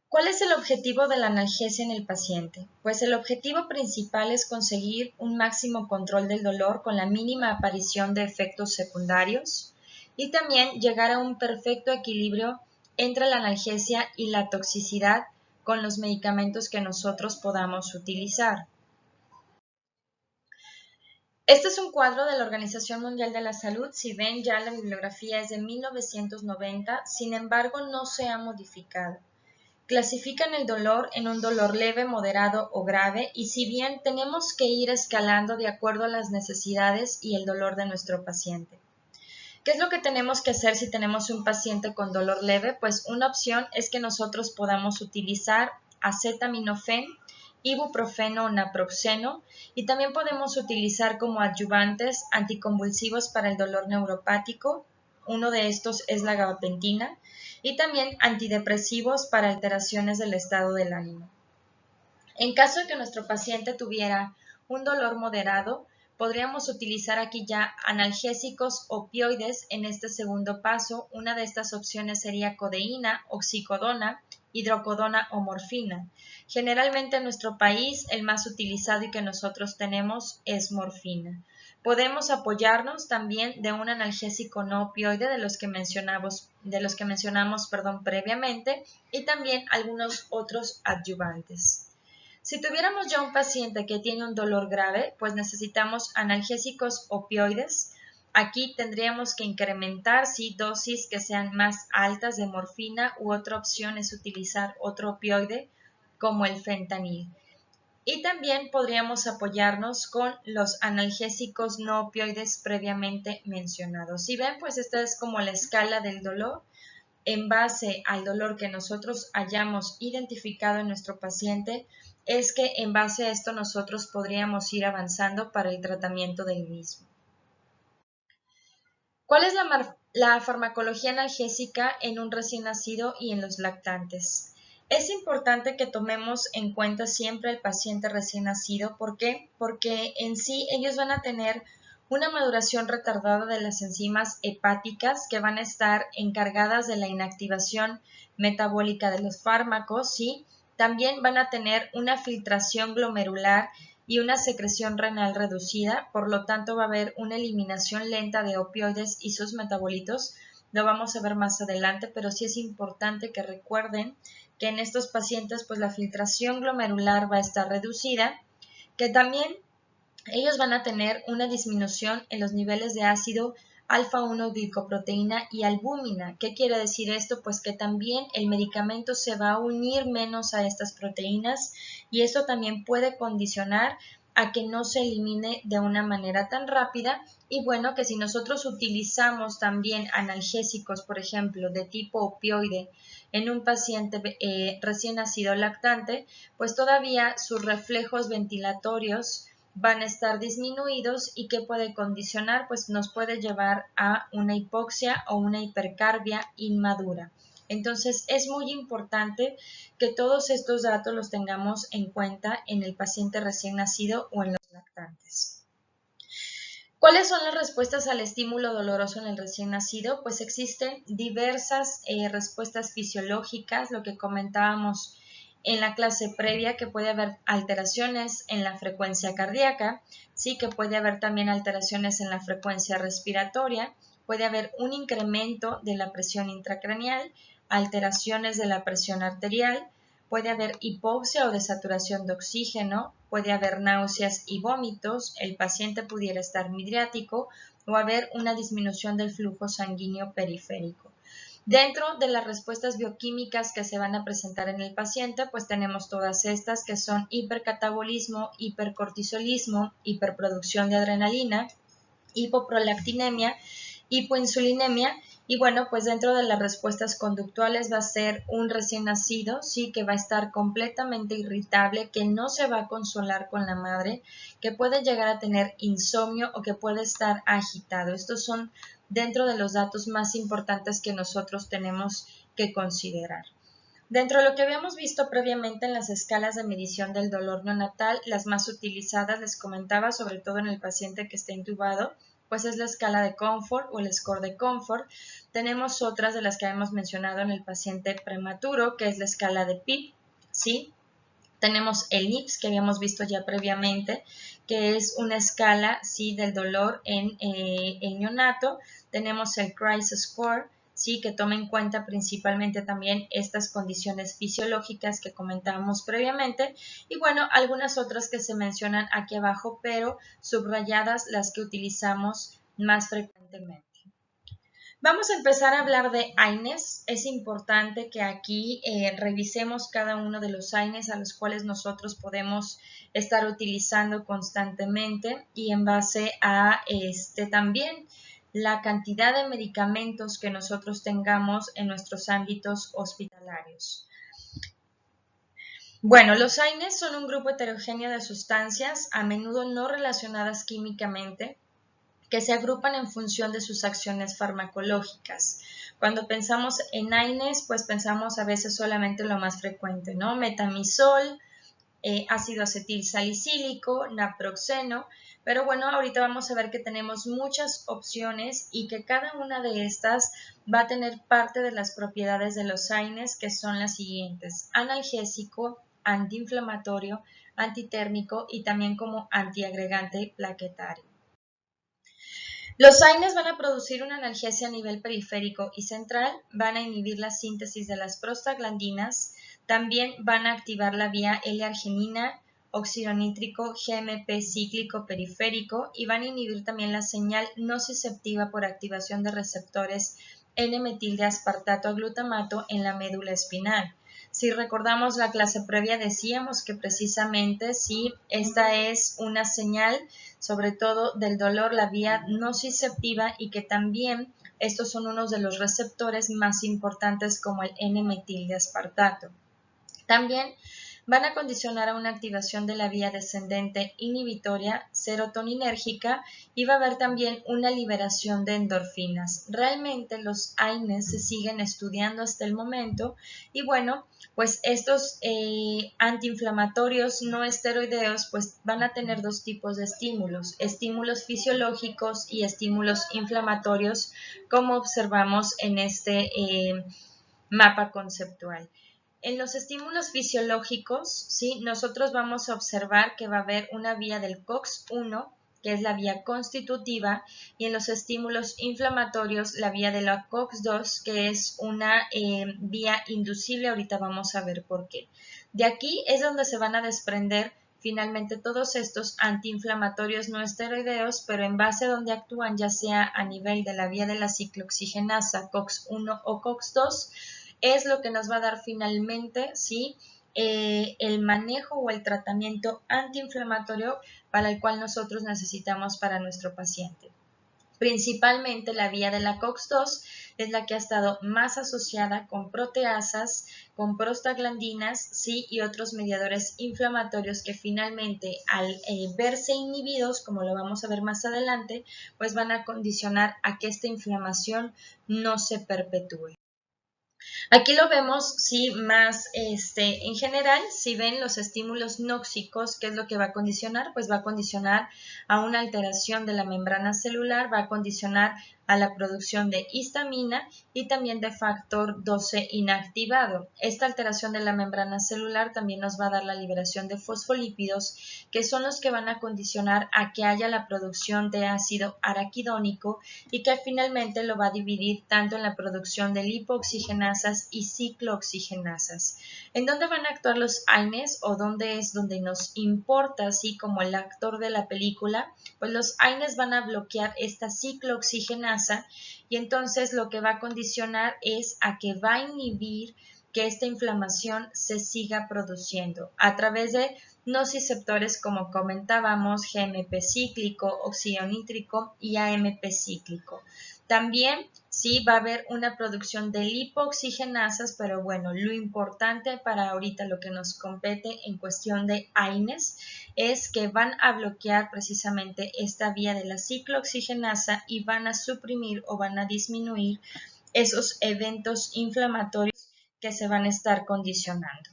¿Cuál es el objetivo de la analgesia en el paciente? Pues el objetivo principal es conseguir un máximo control del dolor con la mínima aparición de efectos secundarios y también llegar a un perfecto equilibrio entre la analgesia y la toxicidad con los medicamentos que nosotros podamos utilizar. Este es un cuadro de la Organización Mundial de la Salud. Si ven, ya la bibliografía es de 1990, sin embargo no se ha modificado. Clasifican el dolor en un dolor leve, moderado o grave, y si bien tenemos que ir escalando de acuerdo a las necesidades y el dolor de nuestro paciente. ¿Qué es lo que tenemos que hacer si tenemos un paciente con dolor leve? Pues una opción es que nosotros podamos utilizar acetaminofén, ibuprofeno o naproxeno, y también podemos utilizar como adyuvantes anticonvulsivos para el dolor neuropático. Uno de estos es la gabapentina, y también antidepresivos para alteraciones del estado del ánimo. En caso de que nuestro paciente tuviera un dolor moderado, podríamos utilizar aquí ya analgésicos opioides en este segundo paso. Una de estas opciones sería codeína, oxicodona, hidrocodona o morfina. Generalmente en nuestro país el más utilizado y que nosotros tenemos es morfina. Podemos apoyarnos también de un analgésico no opioide de los que mencionamos previamente, y también algunos otros adyuvantes. Si tuviéramos ya un paciente que tiene un dolor grave, pues necesitamos analgésicos opioides. Aquí tendríamos que incrementar dosis que sean más altas de morfina, u otra opción es utilizar otro opioide como el fentanil. Y también podríamos apoyarnos con los analgésicos no opioides previamente mencionados. Si ven, pues esta es como la escala del dolor. En base al dolor que nosotros hayamos identificado en nuestro paciente, es que en base a esto nosotros podríamos ir avanzando para el tratamiento del mismo. ¿Cuál es la farmacología analgésica en un recién nacido y en los lactantes? Es importante que tomemos en cuenta siempre al paciente recién nacido. ¿Por qué? Porque en sí ellos van a tener una maduración retardada de las enzimas hepáticas que van a estar encargadas de la inactivación metabólica de los fármacos, ¿sí? También van a tener una filtración glomerular y una secreción renal reducida, por lo tanto va a haber una eliminación lenta de opioides y sus metabolitos. Lo vamos a ver más adelante, pero sí es importante que recuerden que en estos pacientes pues la filtración glomerular va a estar reducida, que también ellos van a tener una disminución en los niveles de ácido alfa-1 glicoproteína y albúmina. ¿Qué quiere decir esto? Pues que también el medicamento se va a unir menos a estas proteínas, y esto también puede condicionar a que no se elimine de una manera tan rápida. Y bueno, que si nosotros utilizamos también analgésicos, por ejemplo, de tipo opioide en un paciente recién nacido lactante, pues todavía sus reflejos ventilatorios van a estar disminuidos, y que puede condicionar, pues nos puede llevar a una hipoxia o una hipercarbia inmadura. Entonces es muy importante que todos estos datos los tengamos en cuenta en el paciente recién nacido o en los lactantes. ¿Cuáles son las respuestas al estímulo doloroso en el recién nacido? Pues existen diversas respuestas fisiológicas, lo que comentábamos en la clase previa, que puede haber alteraciones en la frecuencia cardíaca, sí, que puede haber también alteraciones en la frecuencia respiratoria, puede haber un incremento de la presión intracraneal, alteraciones de la presión arterial, puede haber hipoxia o desaturación de oxígeno, puede haber náuseas y vómitos, el paciente pudiera estar midriático, o haber una disminución del flujo sanguíneo periférico. Dentro de las respuestas bioquímicas que se van a presentar en el paciente, pues tenemos todas estas, que son hipercatabolismo, hipercortisolismo, hiperproducción de adrenalina, hipoprolactinemia, hipoinsulinemia. Y bueno, pues dentro de las respuestas conductuales va a ser un recién nacido, sí, que va a estar completamente irritable, que no se va a consolar con la madre, que puede llegar a tener insomnio o que puede estar agitado. Estos son dentro de los datos más importantes que nosotros tenemos que considerar. Dentro de lo que habíamos visto previamente en las escalas de medición del dolor neonatal, las más utilizadas, les comentaba, sobre todo en el paciente que está intubado, pues es la escala de Comfort o el score de Comfort. Tenemos otras de las que hemos mencionado en el paciente prematuro, que es la escala de PIP, ¿sí? Tenemos el NIPS, que habíamos visto ya previamente, que es una escala, ¿sí?, del dolor en el neonato. Tenemos el Crisis Score, ¿sí?, que toma en cuenta principalmente también estas condiciones fisiológicas que comentábamos previamente. Y bueno, algunas otras que se mencionan aquí abajo, pero subrayadas las que utilizamos más frecuentemente. Vamos a empezar a hablar de AINES. Es importante que aquí revisemos cada uno de los AINES a los cuales nosotros podemos estar utilizando constantemente y en base a también la cantidad de medicamentos que nosotros tengamos en nuestros ámbitos hospitalarios. Bueno, los AINES son un grupo heterogéneo de sustancias, a menudo no relacionadas químicamente, que se agrupan en función de sus acciones farmacológicas. Cuando pensamos en AINES, pues pensamos a veces solamente lo más frecuente, ¿no? Metamizol, ácido acetil salicílico, naproxeno, pero bueno, ahorita vamos a ver que tenemos muchas opciones y que cada una de estas va a tener parte de las propiedades de los AINES, que son las siguientes: analgésico, antiinflamatorio, antitérmico y también como antiagregante plaquetario. Los AINES van a producir una analgesia a nivel periférico y central, van a inhibir la síntesis de las prostaglandinas, también van a activar la vía L-arginina, óxido nítrico, GMP cíclico periférico y van a inhibir también la señal nociceptiva por activación de receptores N-metil de aspartato a glutamato en la médula espinal. Si recordamos la clase previa, decíamos que precisamente si esta es una señal, sobre todo del dolor, la vía nociceptiva, y que también estos son unos de los receptores más importantes como el N-metil de aspartato. También van a condicionar a una activación de la vía descendente inhibitoria serotoninérgica y va a haber también una liberación de endorfinas. Realmente los AINES se siguen estudiando hasta el momento y bueno, pues estos antiinflamatorios no esteroideos pues van a tener dos tipos de estímulos fisiológicos y estímulos inflamatorios, como observamos en este mapa conceptual. En los estímulos fisiológicos, ¿sí?, nosotros vamos a observar que va a haber una vía del COX-1, que es la vía constitutiva, y en los estímulos inflamatorios la vía de la COX-2, que es una vía inducible. Ahorita vamos a ver por qué. De aquí es donde se van a desprender finalmente todos estos antiinflamatorios no esteroideos, pero en base a donde actúan, ya sea a nivel de la vía de la ciclooxigenasa COX-1 o COX-2, es lo que nos va a dar finalmente, ¿sí?, el manejo o el tratamiento antiinflamatorio para el cual nosotros necesitamos para nuestro paciente. Principalmente la vía de la COX-2 es la que ha estado más asociada con proteasas, con prostaglandinas, ¿sí?, y otros mediadores inflamatorios que finalmente al verse inhibidos, como lo vamos a ver más adelante, pues van a condicionar a que esta inflamación no se perpetúe. Aquí lo vemos, sí, más en general. Si ven los estímulos nóxicos, ¿qué es lo que va a condicionar? Pues va a condicionar a una alteración de la membrana celular, va a condicionar a la producción de histamina y también de factor 12 inactivado. Esta alteración de la membrana celular también nos va a dar la liberación de fosfolípidos, que son los que van a condicionar a que haya la producción de ácido araquidónico y que finalmente lo va a dividir tanto en la producción de lipooxigenasas y ciclooxigenasas. ¿En dónde van a actuar los AINES o dónde es donde nos importa, así como el actor de la película? Pues los AINES van a bloquear esta ciclooxigenasa y entonces lo que va a condicionar es a que va a inhibir que esta inflamación se siga produciendo a través de nociceptores, como comentábamos, GMP cíclico, óxido nítrico y AMP cíclico. También sí va a haber una producción de lipooxigenasas, pero bueno, lo importante para ahorita, lo que nos compete en cuestión de AINES, es que van a bloquear precisamente esta vía de la ciclooxigenasa y van a suprimir o van a disminuir esos eventos inflamatorios que se van a estar condicionando.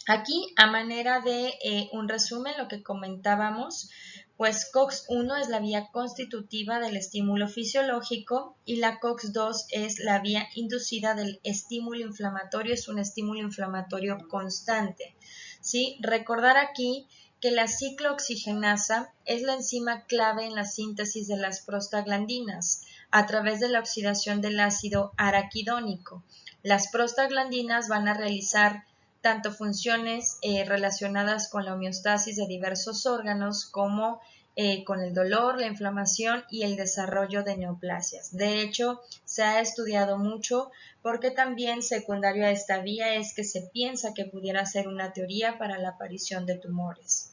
Aquí, a manera de un resumen, lo que comentábamos, pues COX-1 es la vía constitutiva del estímulo fisiológico y la COX-2 es la vía inducida del estímulo inflamatorio, es un estímulo inflamatorio constante. ¿Sí? Recordar aquí que la ciclooxigenasa es la enzima clave en la síntesis de las prostaglandinas a través de la oxidación del ácido araquidónico. Las prostaglandinas van a realizar tanto funciones relacionadas con la homeostasis de diversos órganos como con el dolor, la inflamación y el desarrollo de neoplasias. De hecho, se ha estudiado mucho porque también secundario a esta vía es que se piensa que pudiera ser una teoría para la aparición de tumores.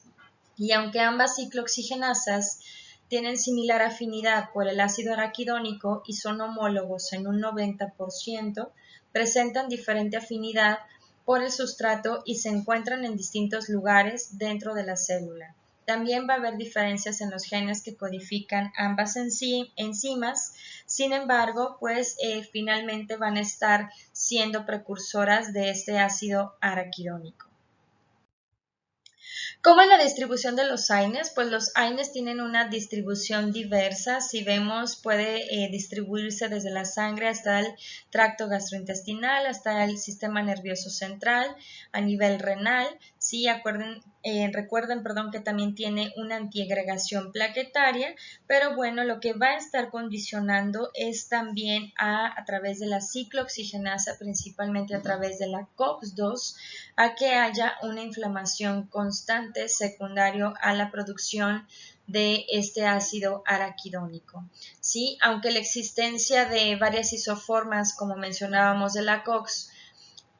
Y aunque ambas ciclooxigenasas tienen similar afinidad por el ácido araquidónico y son homólogos en un 90%, presentan diferente afinidad por el sustrato y se encuentran en distintos lugares dentro de la célula. También va a haber diferencias en los genes que codifican ambas enzimas, sin embargo, pues finalmente van a estar siendo precursoras de este ácido araquidónico. ¿Cómo es la distribución de los AINES? Pues los AINES tienen una distribución diversa. Si vemos, puede distribuirse desde la sangre hasta el tracto gastrointestinal, hasta el sistema nervioso central, a nivel renal. Sí, recuerden, que también tiene una antiagregación plaquetaria, pero bueno, lo que va a estar condicionando es también a través de la ciclooxigenasa, principalmente a través de la COX-2, a que haya una inflamación constante secundario a la producción de este ácido araquidónico. ¿Sí? Aunque la existencia de varias isoformas, como mencionábamos de la COX,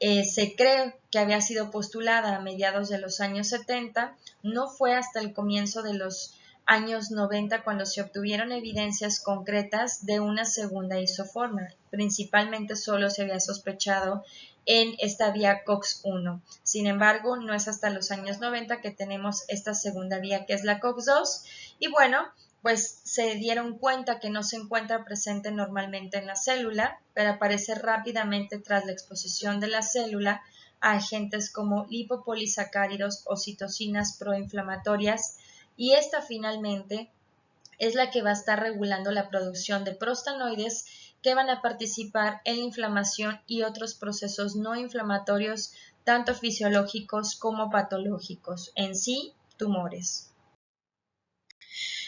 se cree que había sido postulada a mediados de los años 70, no fue hasta el comienzo de los años 90 cuando se obtuvieron evidencias concretas de una segunda isoforma. Principalmente solo se había sospechado en esta vía COX-1. Sin embargo, no es hasta los años 90 que tenemos esta segunda vía que es la COX-2 y bueno, pues se dieron cuenta que no se encuentra presente normalmente en la célula, pero aparece rápidamente tras la exposición de la célula a agentes como lipopolisacáridos o citocinas proinflamatorias y esta finalmente es la que va a estar regulando la producción de prostanoides que van a participar en la inflamación y otros procesos no inflamatorios, tanto fisiológicos como patológicos, en sí, tumores.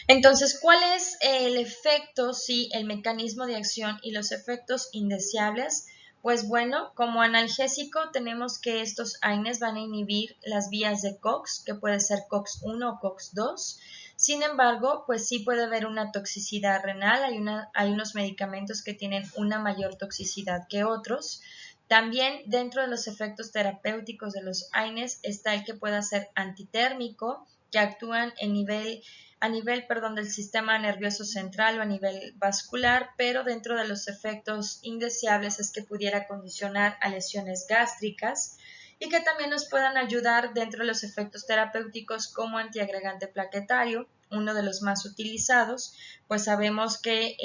Entonces, ¿cuál es el efecto, sí, el mecanismo de acción y los efectos indeseables? Pues bueno, como analgésico tenemos que estos AINES van a inhibir las vías de COX, que puede ser COX-1 o COX-2. Sin embargo, pues sí puede haber una toxicidad renal, hay unos medicamentos que tienen una mayor toxicidad que otros. También dentro de los efectos terapéuticos de los AINES está el que pueda ser antitérmico, que actúan a nivel del sistema nervioso central o a nivel vascular, pero dentro de los efectos indeseables es que pudiera condicionar a lesiones gástricas y que también nos puedan ayudar dentro de los efectos terapéuticos como antiagregante plaquetario, uno de los más utilizados, pues sabemos que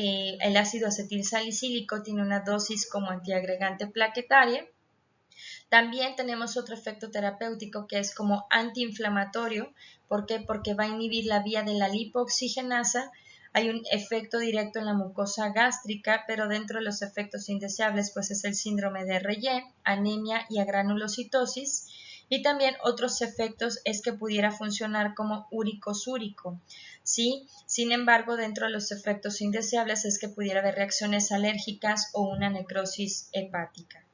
el ácido acetilsalicílico tiene una dosis como antiagregante plaquetaria. También tenemos otro efecto terapéutico que es como antiinflamatorio. ¿Por qué? Porque va a inhibir la vía de la lipooxigenasa. Hay un efecto directo en la mucosa gástrica, pero dentro de los efectos indeseables pues es el síndrome de Reye, anemia y agranulocitosis. Y también otros efectos es que pudiera funcionar como uricosúrico, ¿sí? Sin embargo, dentro de los efectos indeseables es que pudiera haber reacciones alérgicas o una necrosis hepática.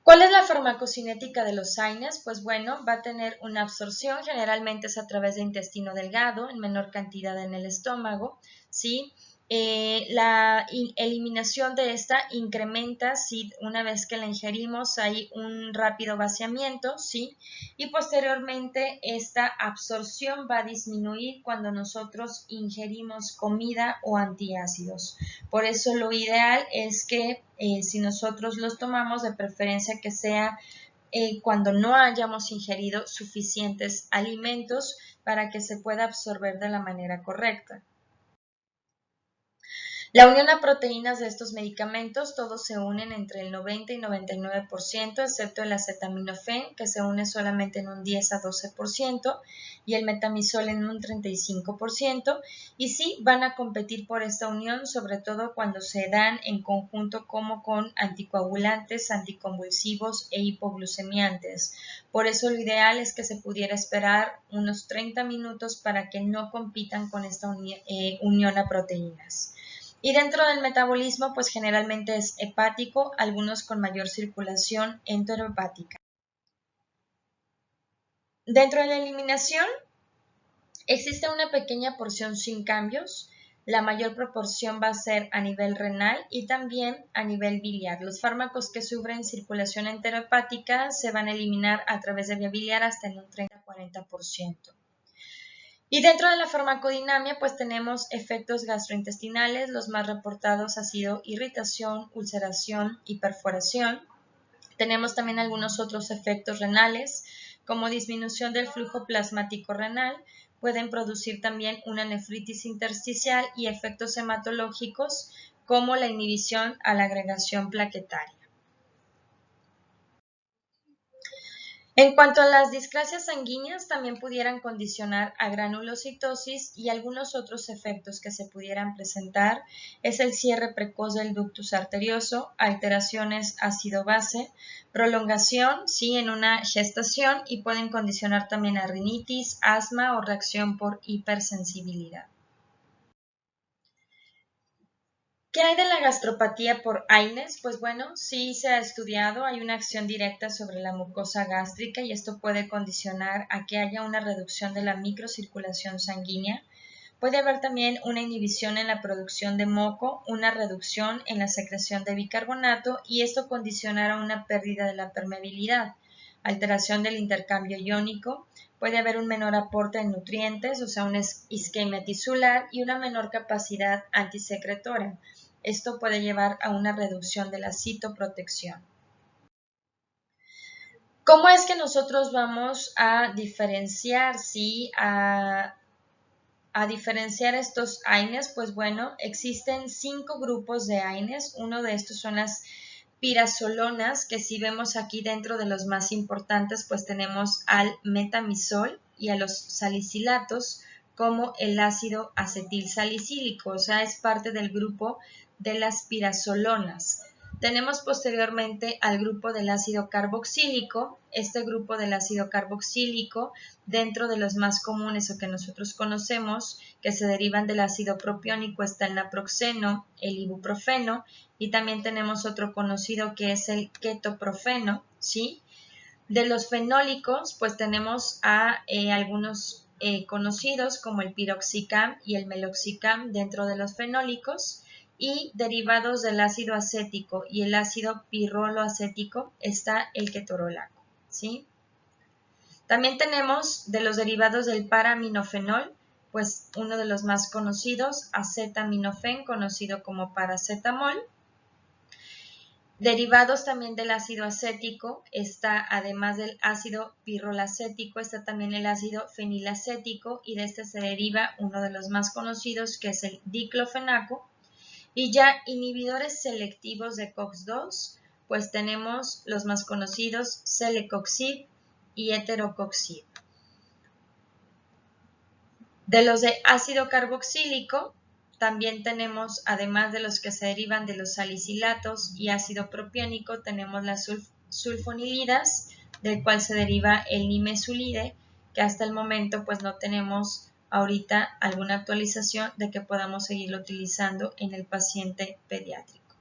¿Cuál es la farmacocinética de los AINES? Pues bueno, va a tener una absorción, generalmente es a través de intestino delgado, en menor cantidad en el estómago, ¿sí? La eliminación de esta incrementa si una vez que la ingerimos hay un rápido vaciamiento, ¿sí? Y posteriormente esta absorción va a disminuir cuando nosotros ingerimos comida o antiácidos. Por eso lo ideal es que si nosotros los tomamos, de preferencia que sea cuando no hayamos ingerido suficientes alimentos para que se pueda absorber de la manera correcta. La unión a proteínas de estos medicamentos, todos se unen entre el 90 y 99%, excepto el acetaminofén, que se une solamente en un 10 a 12%, y el metamizol en un 35%, y sí van a competir por esta unión, sobre todo cuando se dan en conjunto como con anticoagulantes, anticonvulsivos e hipoglucemiantes. Por eso lo ideal es que se pudiera esperar unos 30 minutos para que no compitan con esta unión a proteínas. Y dentro del metabolismo, pues generalmente es hepático, algunos con mayor circulación enterohepática. Dentro de la eliminación, existe una pequeña porción sin cambios. La mayor proporción va a ser a nivel renal y también a nivel biliar. Los fármacos que sufren circulación enterohepática se van a eliminar a través de vía biliar hasta en un 30-40%. Y dentro de la farmacodinamia, pues tenemos efectos gastrointestinales. Los más reportados han sido irritación, ulceración y perforación. Tenemos también algunos otros efectos renales, como disminución del flujo plasmático renal. Pueden producir también una nefritis intersticial y efectos hematológicos, como la inhibición a la agregación plaquetaria. En cuanto a las discrasias sanguíneas, también pudieran condicionar a granulocitosis y algunos otros efectos que se pudieran presentar es el cierre precoz del ductus arterioso, alteraciones ácido-base, prolongación, sí, en una gestación y pueden condicionar también a rinitis, asma o reacción por hipersensibilidad. ¿Qué hay de la gastropatía por AINES? Pues bueno, sí se ha estudiado, hay una acción directa sobre la mucosa gástrica y esto puede condicionar a que haya una reducción de la microcirculación sanguínea. Puede haber también una inhibición en la producción de moco, una reducción en la secreción de bicarbonato y esto condicionará una pérdida de la permeabilidad, alteración del intercambio iónico, puede haber un menor aporte de nutrientes, o sea, una isquemia tisular y una menor capacidad antisecretora. Esto puede llevar a una reducción de la citoprotección. ¿Cómo es que nosotros vamos a diferenciar, sí, a diferenciar estos AINES? Pues bueno, existen 5 grupos de AINES. Uno de estos son las pirazolonas, que si vemos aquí dentro de los más importantes, pues tenemos al metamizol y a los salicilatos, como el ácido acetilsalicílico, o sea, es parte del grupo de las pirazolonas. Tenemos posteriormente al grupo del ácido carboxílico. Este grupo del ácido carboxílico, dentro de los más comunes o que nosotros conocemos, que se derivan del ácido propiónico, está el naproxeno, el ibuprofeno, y también tenemos otro conocido que es el ketoprofeno, ¿sí? De los fenólicos, pues tenemos a algunos conocidos como el piroxicam y el meloxicam dentro de los fenólicos, y derivados del ácido acético y el ácido pirroloacético está el ketorolaco, ¿sí? También tenemos de los derivados del paraminofenol, pues uno de los más conocidos, acetaminofén, conocido como paracetamol. Derivados también del ácido acético, está además del ácido pirrolacético, está también el ácido fenilacético y de este se deriva uno de los más conocidos que es el diclofenaco. Y ya inhibidores selectivos de COX-2, pues tenemos los más conocidos celecoxib y heterocoxib. De los de ácido carboxílico, también tenemos, además de los que se derivan de los salicilatos y ácido propiónico, tenemos las sulfonilidas, del cual se deriva el nimesulide, que hasta el momento pues no tenemos ahorita alguna actualización de que podamos seguirlo utilizando en el paciente pediátrico.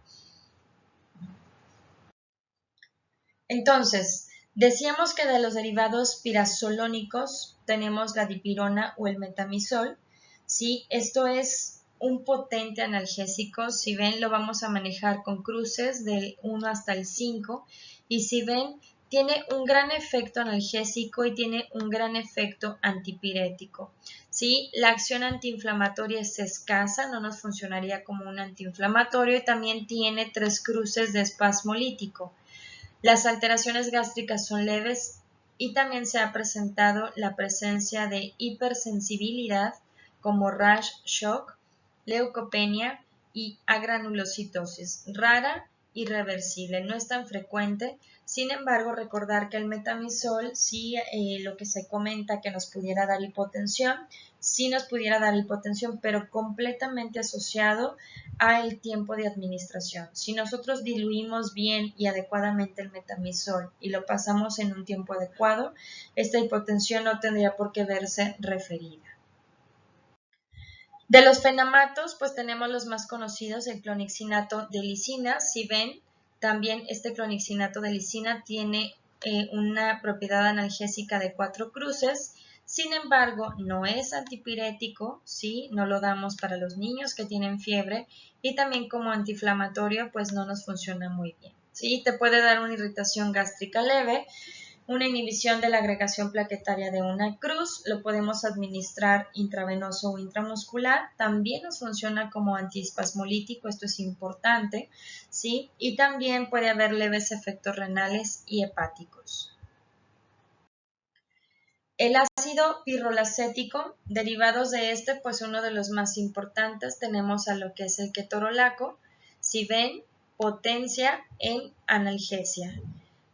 Entonces, decíamos que de los derivados pirazolónicos tenemos la dipirona o el metamizol. ¿Sí? Esto es un potente analgésico. Si ven, lo vamos a manejar con cruces del 1 hasta el 5. Y si ven, tiene un gran efecto analgésico y tiene un gran efecto antipirético. ¿Sí? La acción antiinflamatoria es escasa, no nos funcionaría como un antiinflamatorio y también tiene 3 cruces de espasmolítico. Las alteraciones gástricas son leves y también se ha presentado la presencia de hipersensibilidad como rash shock, leucopenia y agranulocitosis, rara y reversible, no es tan frecuente. Sin embargo, recordar que el metamizol, sí, lo que se comenta que nos pudiera dar hipotensión, sí nos pudiera dar hipotensión, pero completamente asociado al tiempo de administración. Si nosotros diluimos bien y adecuadamente el metamizol y lo pasamos en un tiempo adecuado, esta hipotensión no tendría por qué verse referida. De los fenamatos, pues tenemos los más conocidos, el clonixinato de lisina. Si ven, también este clonixinato de lisina tiene una propiedad analgésica de 4 cruces. Sin embargo, no es antipirético, ¿sí? No lo damos para los niños que tienen fiebre, y también como antiinflamatorio, pues no nos funciona muy bien, ¿sí? Te puede dar una irritación gástrica leve, una inhibición de la agregación plaquetaria de una cruz, lo podemos administrar intravenoso o intramuscular, también nos funciona como antiespasmolítico, esto es importante, ¿sí? Y también puede haber leves efectos renales y hepáticos. El ácido pirrolacético, derivados de este, pues uno de los más importantes, tenemos a lo que es el ketorolaco. Si ven, potencia en analgesia,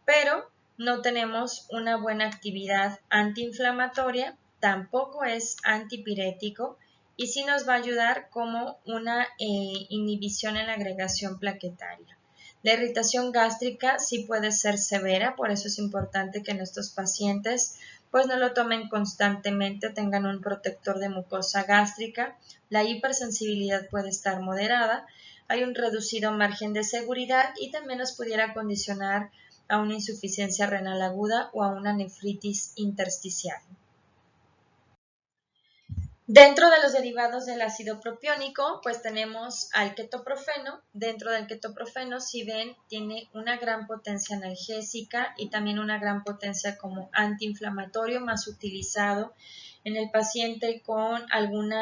pero no tenemos una buena actividad antiinflamatoria, tampoco es antipirético y sí nos va a ayudar como una inhibición en la agregación plaquetaria. La irritación gástrica sí puede ser severa, por eso es importante que nuestros pacientes pues no lo tomen constantemente, tengan un protector de mucosa gástrica. La hipersensibilidad puede estar moderada, hay un reducido margen de seguridad y también nos pudiera condicionar a una insuficiencia renal aguda o a una nefritis intersticial. Dentro de los derivados del ácido propiónico, pues tenemos al ketoprofeno. Dentro del ketoprofeno, si ven, tiene una gran potencia analgésica y también una gran potencia como antiinflamatorio, más utilizado en el paciente con algún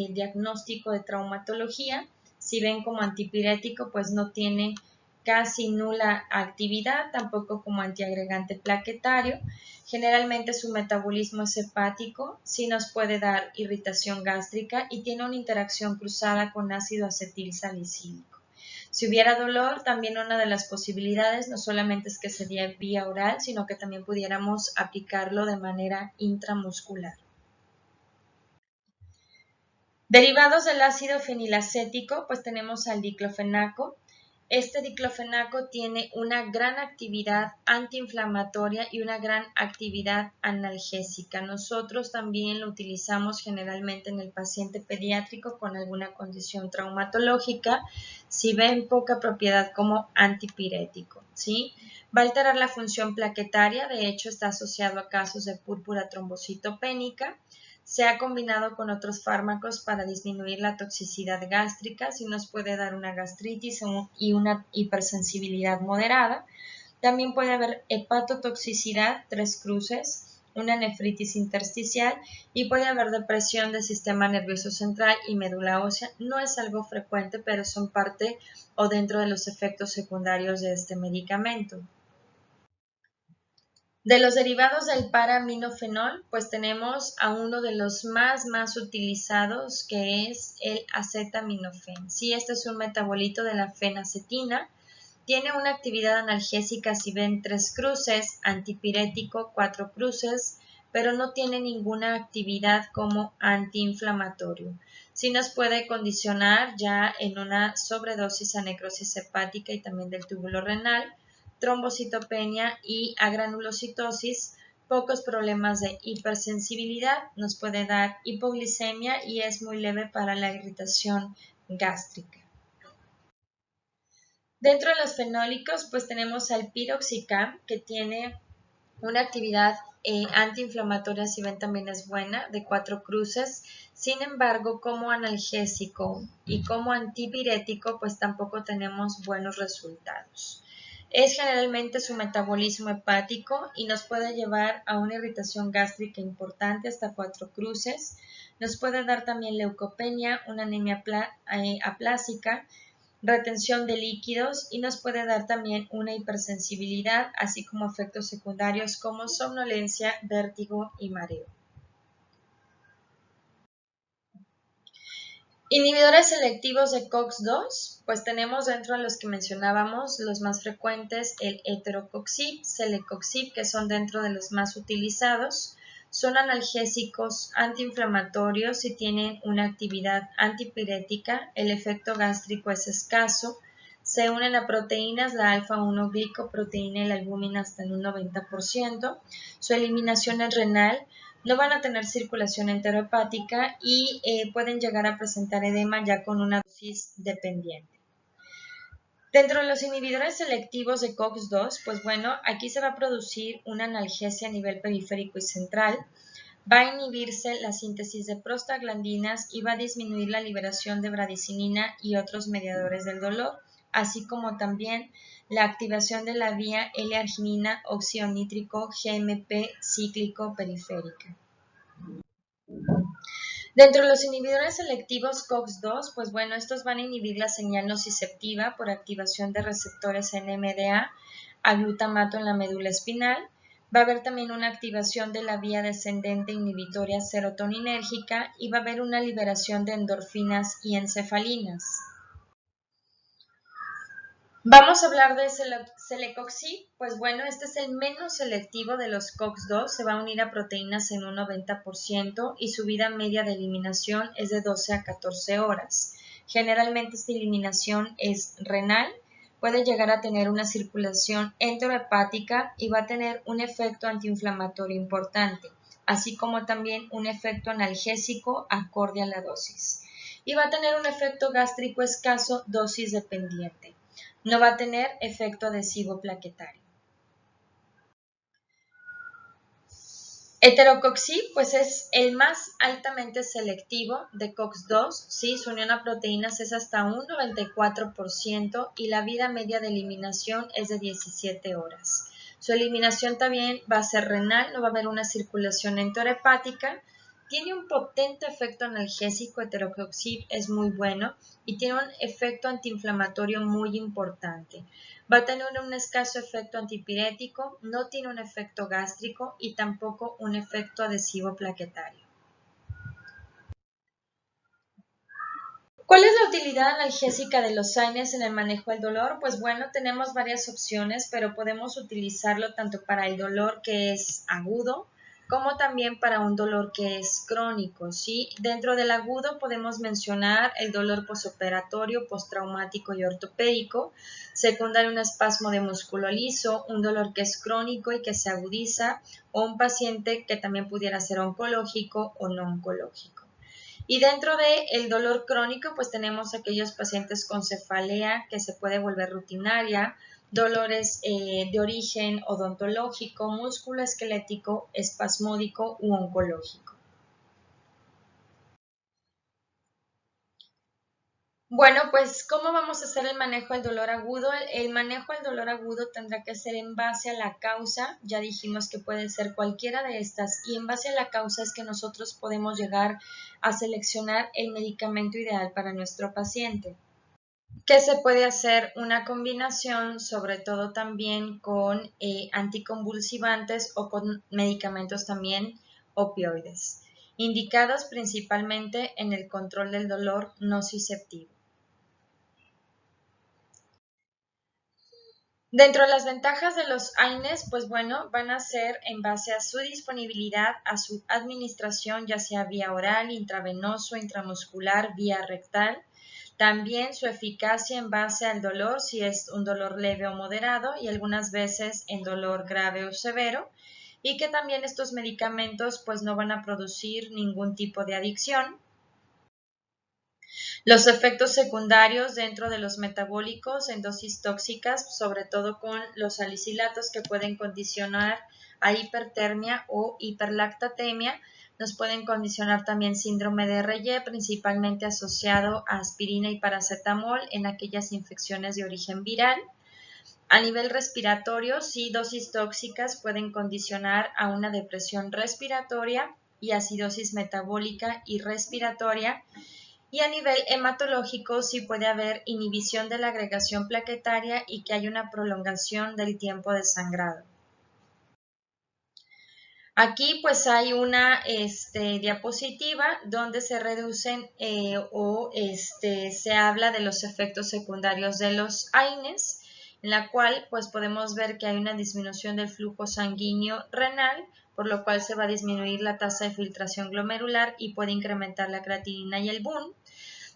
diagnóstico de traumatología. Si ven como antipirético, pues no tiene casi nula actividad, tampoco como antiagregante plaquetario. Generalmente su metabolismo es hepático, sí nos puede dar irritación gástrica y tiene una interacción cruzada con ácido acetilsalicílico. Si hubiera dolor, también una de las posibilidades no solamente es que se dé vía oral, sino que también pudiéramos aplicarlo de manera intramuscular. Derivados del ácido fenilacético, pues tenemos al diclofenaco. Este diclofenaco tiene una gran actividad antiinflamatoria y una gran actividad analgésica. Nosotros también lo utilizamos generalmente en el paciente pediátrico con alguna condición traumatológica, si ven poca propiedad como antipirético, ¿sí? Va a alterar la función plaquetaria, de hecho está asociado a casos de púrpura trombocitopénica. Se ha combinado con otros fármacos para disminuir la toxicidad gástrica, si nos puede dar una gastritis y una hipersensibilidad moderada. También puede haber hepatotoxicidad, 3 cruces, una nefritis intersticial y puede haber depresión del sistema nervioso central y médula ósea. No es algo frecuente, pero son parte o dentro de los efectos secundarios de este medicamento. De los derivados del para-aminofenol, pues tenemos a uno de los más utilizados, que es el acetaminofén. Sí, este es un metabolito de la fenacetina. Tiene una actividad analgésica, si ven, 3 cruces, antipirético, 4 cruces, pero no tiene ninguna actividad como antiinflamatorio. Sí nos puede condicionar ya en una sobredosis a necrosis hepática y también del túbulo renal, trombocitopenia y agranulocitosis, pocos problemas de hipersensibilidad, nos puede dar hipoglicemia y es muy leve para la irritación gástrica. Dentro de los fenólicos, pues tenemos al piroxicam, que tiene una actividad antiinflamatoria, si ven, también es buena, de 4 cruces. Sin embargo, como analgésico y como antipirético, pues tampoco tenemos buenos resultados. Es generalmente su metabolismo hepático y nos puede llevar a una irritación gástrica importante, hasta 4 cruces. Nos puede dar también leucopenia, una anemia aplásica, retención de líquidos y nos puede dar también una hipersensibilidad, así como efectos secundarios como somnolencia, vértigo y mareo. Inhibidores selectivos de COX-2, pues tenemos dentro de los que mencionábamos los más frecuentes el heterocoxib, celecoxib, que son dentro de los más utilizados. Son analgésicos antiinflamatorios y tienen una actividad antipirética, el efecto gástrico es escaso, se unen a proteínas, la alfa-1 glicoproteína y la albúmina hasta en un 90%, su eliminación es renal, no van a tener circulación enterohepática y pueden llegar a presentar edema ya con una dosis dependiente. Dentro de los inhibidores selectivos de COX-2, pues bueno, aquí se va a producir una analgesia a nivel periférico y central, va a inhibirse la síntesis de prostaglandinas y va a disminuir la liberación de bradicinina y otros mediadores del dolor, así como también la activación de la vía L-arginina oxionítrico GMP cíclico periférica. Dentro de los inhibidores selectivos COX-2, pues bueno, estos van a inhibir la señal nociceptiva por activación de receptores NMDA a glutamato en la médula espinal. Va a haber también una activación de la vía descendente inhibitoria serotoninérgica y va a haber una liberación de endorfinas y encefalinas. Vamos a hablar de celecoxib, pues bueno, este es el menos selectivo de los COX-2, se va a unir a proteínas en un 90% y su vida media de eliminación es de 12 a 14 horas. Generalmente esta eliminación es renal, puede llegar a tener una circulación enterohepática y va a tener un efecto antiinflamatorio importante, así como también un efecto analgésico acorde a la dosis. Y va a tener un efecto gástrico escaso, dosis dependiente. No va a tener efecto adhesivo plaquetario. Heterocoxib, pues es el más altamente selectivo de COX-2, ¿sí? Su unión a proteínas es hasta un 94% y la vida media de eliminación es de 17 horas. Su eliminación también va a ser renal, no va a haber una circulación enterohepática. Tiene un potente efecto analgésico, heterocoxib es muy bueno y tiene un efecto antiinflamatorio muy importante. Va a tener un escaso efecto antipirético, no tiene un efecto gástrico y tampoco un efecto adhesivo plaquetario. ¿Cuál es la utilidad analgésica de los AINES en el manejo del dolor? Pues bueno, tenemos varias opciones, pero podemos utilizarlo tanto para el dolor que es agudo, como también para un dolor que es crónico, ¿sí? Dentro del agudo podemos mencionar el dolor posoperatorio, postraumático y ortopédico, secundario un espasmo de músculo liso, un dolor que es crónico y que se agudiza, o un paciente que también pudiera ser oncológico o no oncológico. Y dentro del dolor crónico, pues tenemos aquellos pacientes con cefalea que se puede volver rutinaria, dolores de origen odontológico, musculoesquelético, espasmódico u oncológico. Bueno, pues ¿cómo vamos a hacer el manejo del dolor agudo? El manejo del dolor agudo tendrá que ser en base a la causa, ya dijimos que puede ser cualquiera de estas, y en base a la causa es que nosotros podemos llegar a seleccionar el medicamento ideal para nuestro paciente. Que se puede hacer una combinación, sobre todo también con anticonvulsivantes o con medicamentos también opioides, indicados principalmente en el control del dolor nociceptivo. Dentro de las ventajas de los AINES, pues bueno, van a ser en base a su disponibilidad, a su administración, ya sea vía oral, intravenoso, intramuscular, vía rectal. También su eficacia en base al dolor, si es un dolor leve o moderado, y algunas veces en dolor grave o severo. Y que también estos medicamentos pues no van a producir ningún tipo de adicción. Los efectos secundarios dentro de los metabólicos en dosis tóxicas, sobre todo con los salicilatos que pueden condicionar a hipertermia o hiperlactatemia, nos pueden condicionar también síndrome de RY, principalmente asociado a aspirina y paracetamol en aquellas infecciones de origen viral. A nivel respiratorio, sí, dosis tóxicas pueden condicionar a una depresión respiratoria y acidosis metabólica y respiratoria. Y a nivel hematológico sí puede haber inhibición de la agregación plaquetaria y que haya una prolongación del tiempo de sangrado. Aquí pues hay una diapositiva donde se reducen se habla de los efectos secundarios de los AINES, en la cual pues podemos ver que hay una disminución del flujo sanguíneo renal, por lo cual se va a disminuir la tasa de filtración glomerular y puede incrementar la creatinina y el BUN.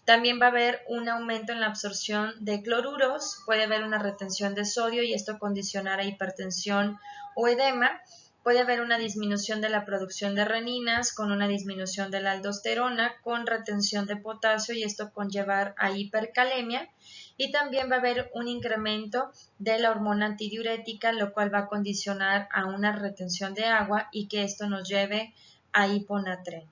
También va a haber un aumento en la absorción de cloruros, puede haber una retención de sodio y esto condicionará hipertensión o edema. Puede haber una disminución de la producción de reninas con una disminución de la aldosterona con retención de potasio y esto conllevar a hipercalemia. Y también va a haber un incremento de la hormona antidiurética, lo cual va a condicionar a una retención de agua y que esto nos lleve a hiponatremia.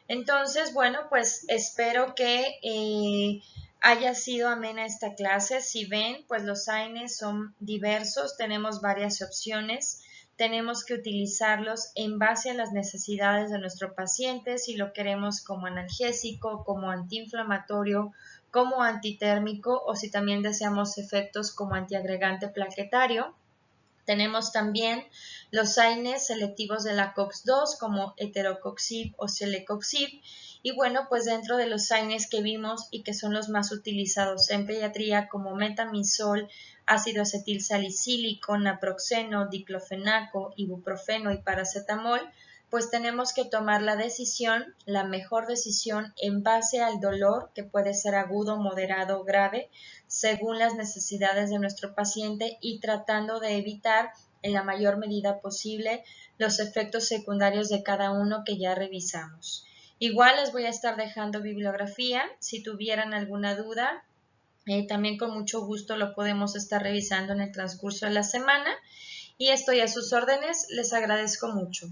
Entonces, bueno, pues espero que haya sido amena esta clase. Si ven, pues los AINES son diversos, tenemos varias opciones. Tenemos que utilizarlos en base a las necesidades de nuestro paciente, si lo queremos como analgésico, como antiinflamatorio, como antitérmico o si también deseamos efectos como antiagregante plaquetario. Tenemos también los AINES selectivos de la COX-2 como heterocoxib o celecoxib. Y bueno, pues dentro de los AINES que vimos y que son los más utilizados en pediatría como metamizol, ácido acetil salicílico, naproxeno, diclofenaco, ibuprofeno y paracetamol, pues tenemos que tomar la decisión, la mejor decisión en base al dolor que puede ser agudo, moderado o grave, según las necesidades de nuestro paciente y tratando de evitar en la mayor medida posible los efectos secundarios de cada uno que ya revisamos. Igual les voy a estar dejando bibliografía, si tuvieran alguna duda, también con mucho gusto lo podemos estar revisando en el transcurso de la semana y estoy a sus órdenes, les agradezco mucho.